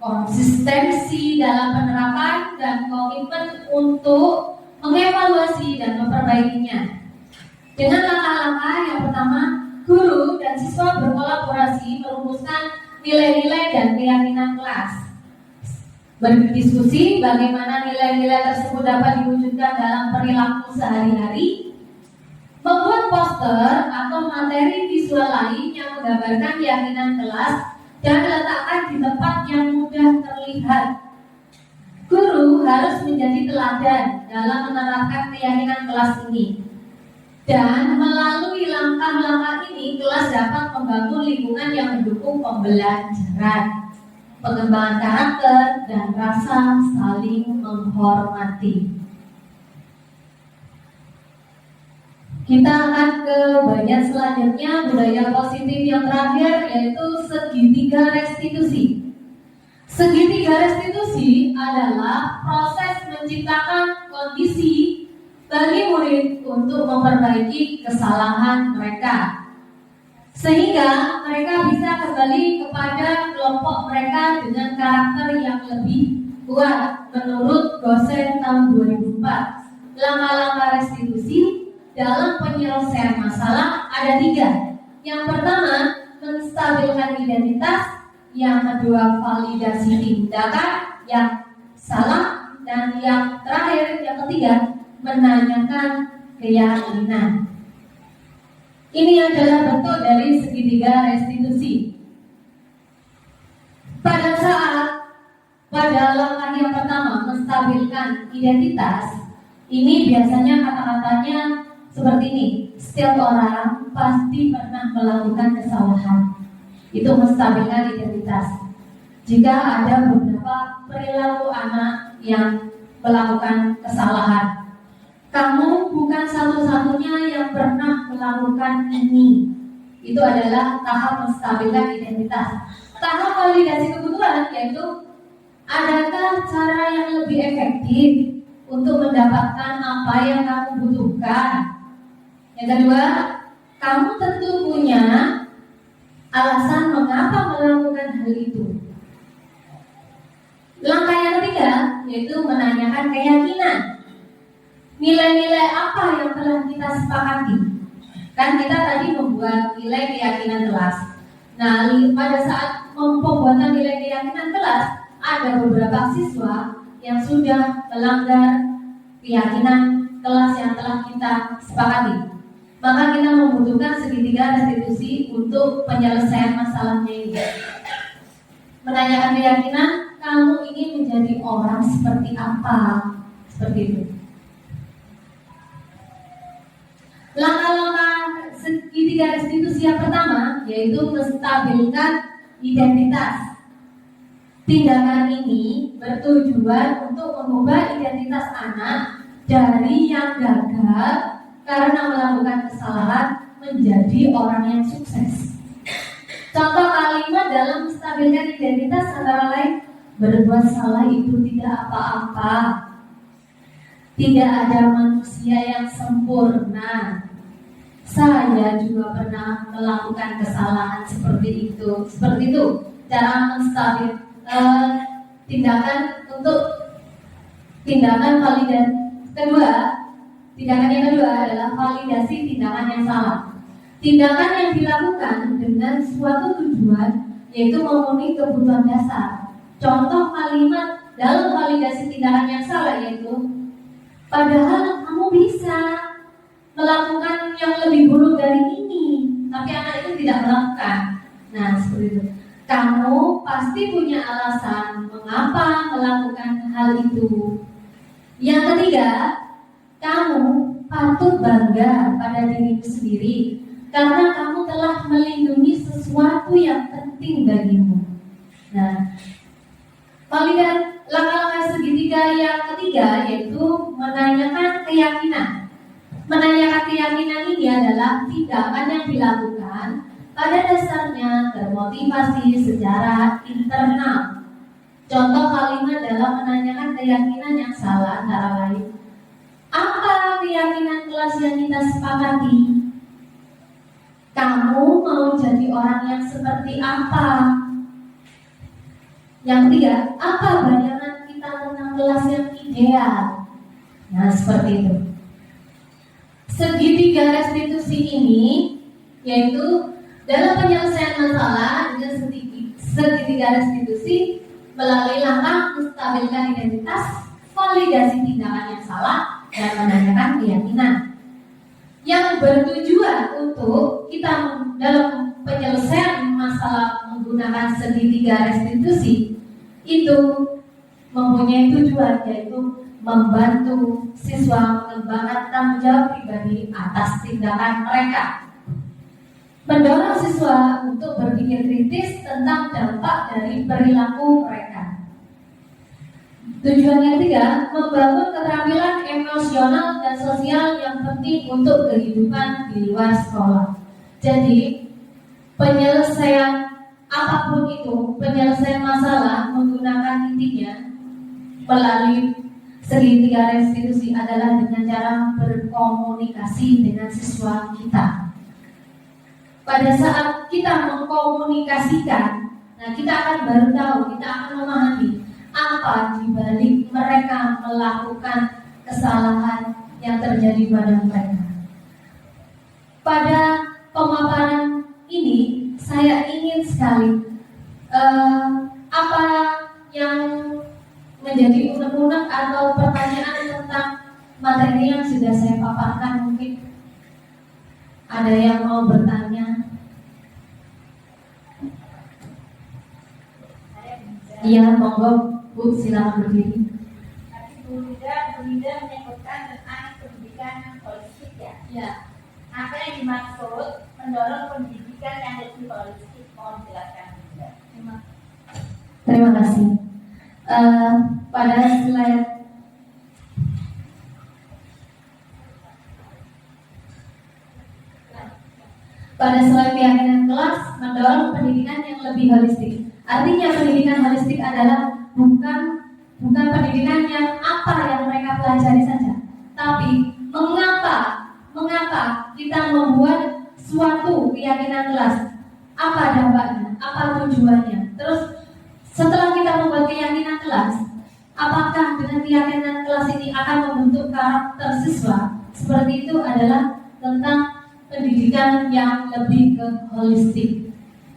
konsistensi dalam penerapan, dan komitmen untuk mengevaluasi dan memperbaikinya. Dengan langkah-langkah yang pertama, guru dan siswa berkolaborasi merumuskan nilai-nilai dan keyakinan kelas, berdiskusi bagaimana nilai-nilai tersebut dapat diwujudkan dalam perilaku sehari-hari, membuat poster atau materi visual lain yang menggambarkan keyakinan kelas dan letakkan di tempat yang mudah terlihat. Guru harus menjadi teladan dalam menerapkan keyakinan kelas ini. Dan melalui langkah-langkah ini, kelas dapat membangun lingkungan yang mendukung pembelajaran, pengembangan karakter, dan rasa saling menghormati. Kita akan ke bagian selanjutnya, budaya positif yang terakhir, yaitu segitiga restitusi. Segitiga restitusi adalah proses menciptakan kondisi bagi murid untuk memperbaiki kesalahan mereka, sehingga mereka bisa kembali kepada kelompok mereka dengan karakter yang lebih kuat. Menurut dosen tahun 2004, langkah-langkah restitusi dalam penyelesaian masalah ada 3. Yang pertama, menstabilkan identitas. Yang kedua, validasi tindakan yang salah. dan yang terakhir, yang ketiga, menanyakan keyakinan. Ini adalah bentuk dari segitiga restitusi. Pada langkah yang pertama, menstabilkan identitas, ini biasanya kata-katanya seperti ini: setiap orang pasti pernah melakukan kesalahan. Itu menstabilkan identitas. Jika ada beberapa perilaku anak yang melakukan kesalahan, kamu bukan satu-satunya yang pernah melakukan ini. Itu adalah tahap menstabilkan identitas. Tahap validasi kebutuhan yaitu, adakah cara yang lebih efektif untuk mendapatkan apa yang kamu butuhkan? Yang kedua, kamu tentu punya alasan mengapa melakukan hal itu. Langkah yang ketiga yaitu menanyakan keyakinan. Nilai-nilai apa yang telah kita sepakati? Kan kita tadi membuat nilai keyakinan kelas. Nah, pada saat pembuatan nilai keyakinan kelas, ada beberapa siswa yang sudah melanggar keyakinan kelas yang telah kita sepakati. Maka kita membutuhkan segitiga restitusi untuk penyelesaian masalahnya ini. Menanyakan keyakinan, kamu ingin menjadi orang seperti apa? Seperti itu. Langkah-langkah segitiga restitusi yang pertama yaitu menstabilkan identitas. Tindakan ini bertujuan untuk mengubah identitas anak dari yang gagal karena melakukan kesalahan menjadi orang yang sukses. Contoh kalimat dalam menstabilkan identitas antara lain: berbuat salah itu tidak apa-apa. Tidak ada manusia yang sempurna. Saya juga pernah melakukan kesalahan seperti itu. Seperti itu cara menstabil tindakan untuk tindakan validasi kedua. Tindakan yang kedua adalah validasi tindakan yang salah. Tindakan yang dilakukan dengan suatu tujuan yaitu memenuhi kebutuhan dasar. Contoh kalimat dalam validasi tindakan yang salah yaitu, padahal kamu bisa melakukan yang lebih buruk dari ini, tapi anak itu tidak melakukan. Nah, seperti itu. Kamu pasti punya alasan mengapa melakukan hal itu. Yang ketiga, kamu patut bangga pada dirimu sendiri karena kamu telah melindungi sesuatu yang penting bagimu. Nah, langkah-langkah segitiga yang ketiga yaitu menanyakan keyakinan. Menanyakan keyakinan ini adalah tindakan yang dilakukan pada dasarnya termotivasi secara internal. Contoh kalimat dalam menanyakan keyakinan yang salah antara lain: apa keyakinan kelas yang kita sepakati? Kamu mau jadi orang yang seperti apa? Yang ketiga, apa bayangan kita tentang kelas yang ideal? Nah, seperti itu. Segitiga restitusi ini yaitu dalam penyelesaian masalah dengan segitiga restitusi melalui langkah menstabilkan identitas, validasi tindakan yang salah, dan menanyakan keyakinan yang bertujuan untuk kita dalam penyelesaian masalah menggunakan segitiga restitusi itu mempunyai tujuan yaitu membantu siswa mengembangkan tanggung jawab pribadi atas tindakan mereka, mendorong siswa untuk berpikir kritis tentang dampak dari perilaku mereka. Tujuan yang ketiga, membangun keterampilan emosional dan sosial yang penting untuk kehidupan di luar sekolah. Jadi, penyelesaian apapun itu, penyelesaian masalah menggunakan intinya melalui segitiga restitusi adalah dengan cara berkomunikasi dengan siswa kita. Pada saat kita mengkomunikasikan, nah kita akan baru tahu, kita akan memahami apa dibalik mereka melakukan kesalahan yang terjadi pada mereka. Pada pemaparan ini saya ingin sekali apa yang menjadi unek-unek atau materi yang sudah saya paparkan. Mungkin ada yang mau bertanya? Iya, monggo Bu, silakan berdiri. Tadi Bu Linda menyebutkan tentang pendidikan holistik ya. Ya. Apa yang dimaksud mendorong pendidikan yang lebih holistik? Mohon jelaskan juga. Terima kasih. Pada slide keyakinan kelas mendorong pendidikan yang lebih holistik. Artinya pendidikan holistik adalah bukan pendidikan yang apa yang mereka pelajari saja, tapi mengapa kita membuat suatu keyakinan kelas, apa dampaknya, apa tujuannya. Terus setelah kita membuat keyakinan kelas, apakah dengan keyakinan kelas ini akan membentuk karakter siswa? Seperti itu adalah tentang pendidikan yang lebih ke holistik.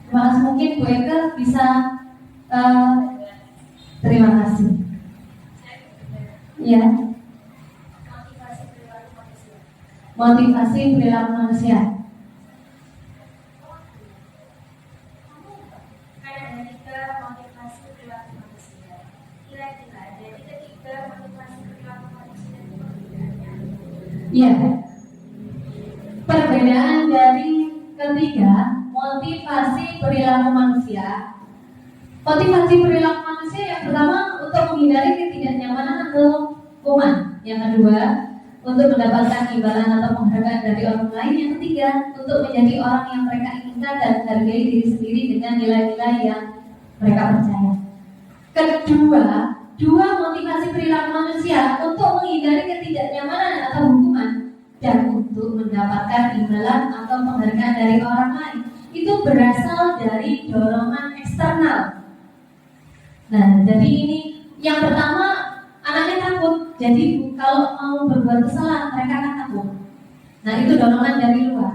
Terima kasih. Mungkin Bu Eka bisa terima kasih. Ya. Motivasi perilaku manusia. Ada tiga motivasi perilaku manusia. Kira-kira jadi ketiga motivasi perilaku manusia itu perbedaannya. Iya. Perbedaan dari ketiga motivasi perilaku manusia. Motivasi perilaku manusia yang pertama untuk menghindari ketidaknyamanan atau hukuman. Yang kedua, untuk mendapatkan imbalan atau penghargaan dari orang lain. Yang ketiga, untuk menjadi orang yang mereka inginkan dan menghargai diri sendiri dengan nilai-nilai yang mereka percaya. Kedua, dua motivasi perilaku manusia untuk menghindari ketidaknyamanan atau hukuman dan untuk mendapatkan imbalan atau penghargaan dari orang lain itu berasal dari dorongan eksternal. Nah, jadi ini yang pertama, anaknya takut. Jadi kalau mau berbuat kesalahan mereka akan takut. Nah, itu dorongan dari luar.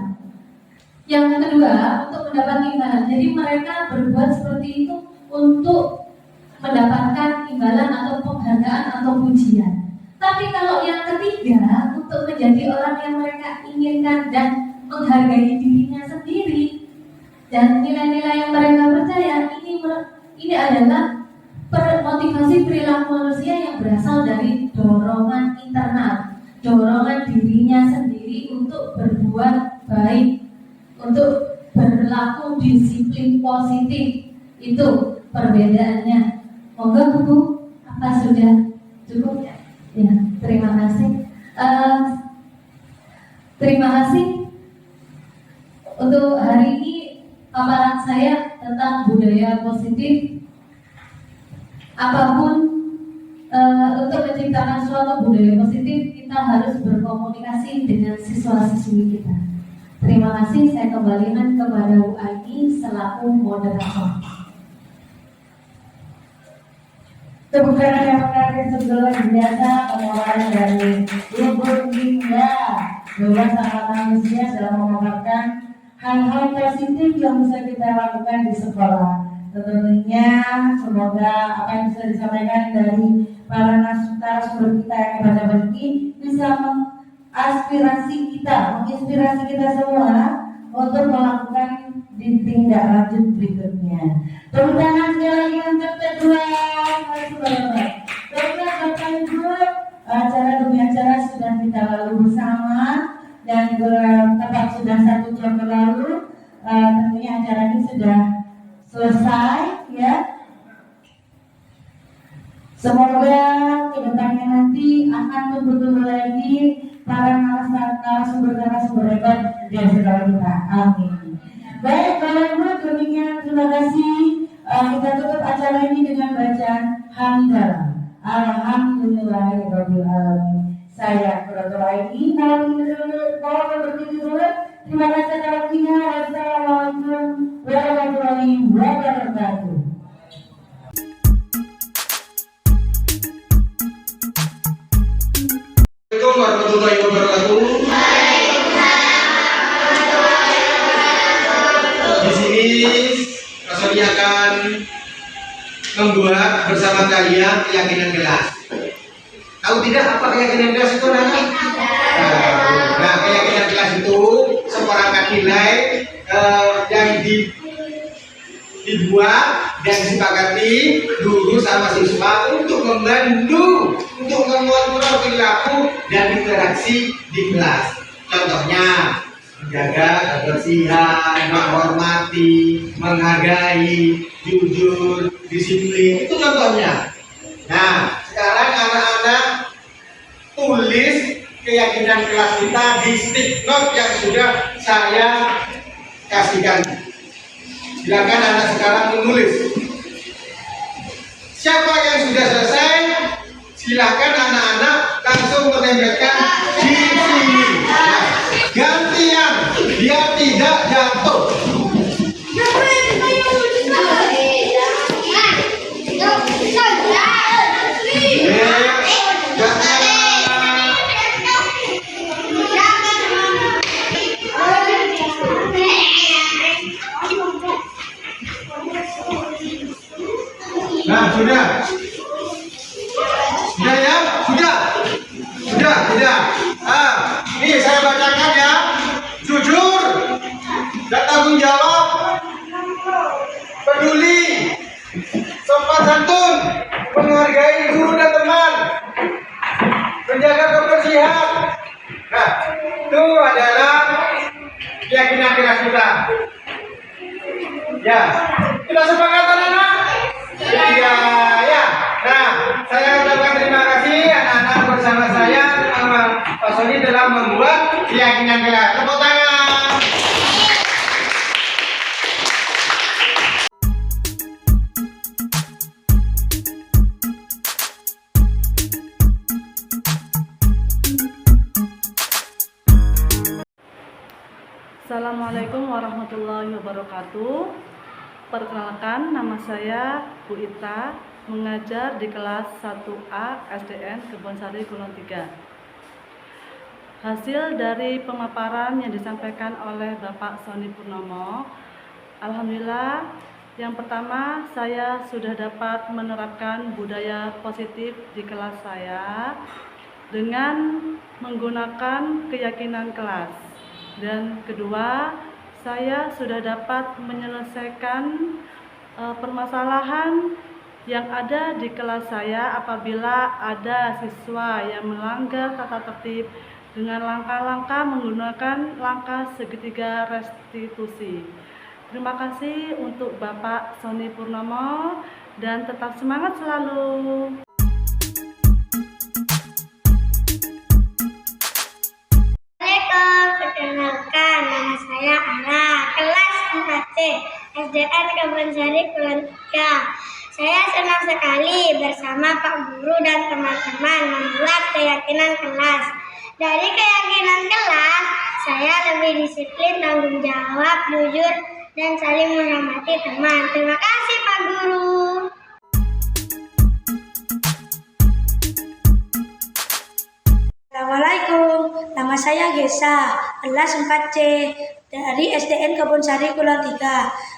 Yang kedua, untuk mendapat imbalan. Jadi mereka berbuat seperti itu untuk mendapatkan imbalan atau penghargaan atau pujian. Tapi kalau yang ketiga, untuk menjadi orang yang mereka inginkan dan menghargai dirinya sendiri dan nilai-nilai yang mereka percaya, ini adalah motivasi perilaku manusia yang berasal dari dorongan internal, dorongan dirinya sendiri untuk berbuat baik, untuk berlaku disiplin positif. Itu perbedaannya. Moga Bu, apa sudah cukup? Ya, terima kasih. Terima kasih untuk hari ini paparan saya tentang budaya positif. Apapun untuk menciptakan suatu budaya positif, kita harus berkomunikasi dengan siswa-siswi kita. Terima kasih. Saya kembalikan kepada Bu Aini selaku moderator. Tepuk tangan yang menarik sebelum biasa pengeluaran dari Ibu Linda bersama manusia dalam memaparkan hal-hal positif yang bisa kita lakukan di sekolah. Tentunya semoga apa yang bisa disampaikan dari para narasumber kita yang pada ini bisa menginspirasi kita semua untuk melakukan di tindak lanjut berikutnya. Tepuk tangan sekali lagi untuk kedua narasumber. Baiklah Bapak Ibu, acara demi acara sudah kita lalui bersama dan tepat sudah 1 jam berlalu. Tentunya acara ini sudah selesai ya. Semoga kedepannya nanti akan tumbuh lagi para narasumber hebat di sekolah kita. Amin. Baik, Bapak Ibu, demikian terima kasih. Kita tutup acara ini dengan bacaan hamdalah. Alhamdulillahirabbil alamin. Saya Quratul ini mau berdiri dulu. Terima kasih atas waktunya. Wassalamualaikum warahmatullahi wabarakatuh. Assalamualaikum warahmatullahi wabarakatuh. Di sini Rasoni akan membuat bersama kalian keyakinan kelas. Tahu tidak apa keyakinan kelas itu anak-anak? Nah, keyakinan kelas itu seperangkat nilai yang dibuat dan disepakati guru sama siswa untuk membantu untuk mengontrol perilaku dan interaksi di kelas. Contohnya menjaga kebersihan, menghormati, menghargai, jujur, disiplin, itu contohnya. Nah, sekarang anak-anak tulis keyakinan kelas kita di stick note yang sudah saya kasihkan. Silakan anak sekarang menulis. Siapa yang sudah selesai, silakan anak-anak langsung menempelkan di sini. Nah, gantian, biar tidak jatuh. Nah, sudah ya, sudah, tidak. Nih saya bacakan ya. Jujur, dan tanggung jawab, peduli, sopan santun, menghargai guru dan teman, menjaga kebersihan. Nah, itu adalah keyakinan kelas kita. Ya, kita sepakat anak-anak? Ya. Nah, saya ucapkan terima kasih anak-anak bersama saya sama Pak Sony telah membuat keyakinan kelas. Tepuk tangan. Assalamualaikum warahmatullahi wabarakatuh. Perkenalkan, nama saya Bu Ita, mengajar di kelas 1A SDN Kebonsari Kulon 3. Hasil dari pemaparan yang disampaikan oleh Bapak Sony Purnomo, alhamdulillah, yang pertama saya sudah dapat menerapkan budaya positif di kelas saya dengan menggunakan keyakinan kelas. Dan kedua, saya sudah dapat menyelesaikan permasalahan yang ada di kelas saya apabila ada siswa yang melanggar tata tertib dengan langkah-langkah menggunakan langkah segitiga restitusi. Terima kasih untuk Bapak Sony Purnomo dan tetap semangat selalu. Perkenalkan, nama saya Ana, kelas 4C, SDN Kebonsari Kulon 3. Saya senang sekali bersama Pak Guru dan teman-teman membuat keyakinan kelas. Dari keyakinan kelas, saya lebih disiplin, tanggung jawab, jujur, dan saling menghormati teman. Terima kasih Pak Guru. Assalamualaikum, nama saya Gesa, kelas 4C dari SDN Kebonsari Kulon 3.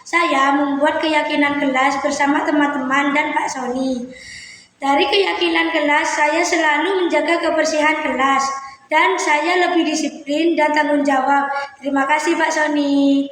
Saya membuat keyakinan kelas bersama teman-teman dan Pak Sony. Dari keyakinan kelas, saya selalu menjaga kebersihan kelas dan saya lebih disiplin dan tanggung jawab. Terima kasih Pak Sony.